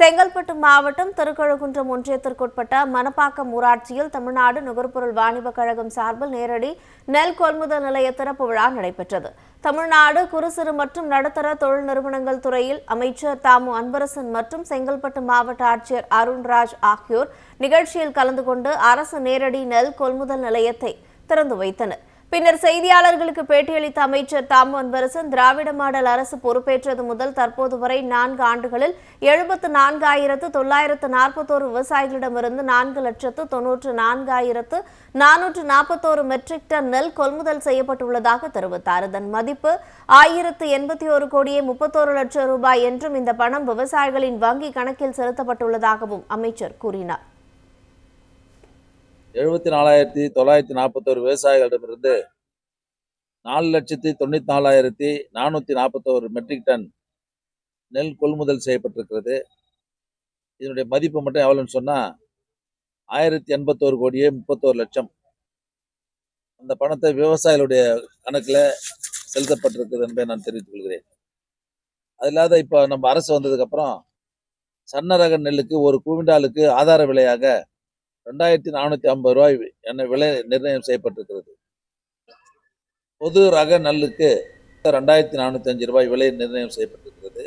செங்கல்பட்டு மாவட்டம் திருக்கழுகுன்றம் ஒன்றியத்திற்குட்பட்ட மணப்பாக்கம் ஊராட்சியில் தமிழ்நாடு நுகர்பொருள் வாணிபக் கழகம் சார்பில் நேரடி நெல் கொள்முதல் நிலைய திறப்பு விழா நடைபெற்றது. தமிழ்நாடு குறு சிறு மற்றும் நடுத்தர தொழில் நிறுவனங்கள் துறையில் அமைச்சர் தாமு அன்பரசன் மற்றும் செங்கல்பட்டு மாவட்ட ஆட்சியர் அருண்ராஜ் ஆகியோர் நிகழ்ச்சியில் கலந்து கொண்டு அரசு நேரடி நெல் கொள்முதல் நிலையத்தை திறந்து வைத்தனர். பின்னர் செய்தியாளர்களுக்கு பேட்டியளித்த அமைச்சர் தாமு அன்பரசன், திராவிட மாடல் அரசு பொறுப்பேற்றது முதல் தற்போது வரை 4 ஆண்டுகளில் 74,941 விவசாயிகளிடமிருந்து 4,94,441 மெட்ரிக் டன் நெல் கொள்முதல் செய்யப்பட்டுள்ளதாக தெரிவித்தார். இதன் மதிப்பு 1081 கோடியே 31 லட்சம் ரூபாய் என்றும் இந்த பணம் விவசாயிகளின் வங்கி கணக்கில் செலுத்தப்பட்டுள்ளதாகவும் அமைச்சர் கூறினார். 74,941 விவசாயிகளிடமிருந்து 4,94,441 மெட்ரிக் டன் நெல் கொள்முதல் செய்யப்பட்டிருக்கிறது. இதனுடைய மதிப்பு மட்டும் எவ்வளோன்னு சொன்னால் 1081 கோடியே 31 லட்சம். அந்த பணத்தை விவசாயிகளுடைய கணக்கில் செலுத்தப்பட்டிருக்கிறது என்பதை நான் தெரிவித்துக் கொள்கிறேன். அது இல்லாத இப்போ நம்ம அரசு வந்ததுக்கப்புறம் சன்னரக நெல்லுக்கு ஒரு குவிண்டாலுக்கு ஆதார விலையாக 2,450 ரூபாய் என விலை நிர்ணயம் செய்யப்பட்டிருக்கிறது. பொது ரக நெல்லுக்கு 2,405 ரூபாய் விலை நிர்ணயம் செய்யப்பட்டிருக்கிறது.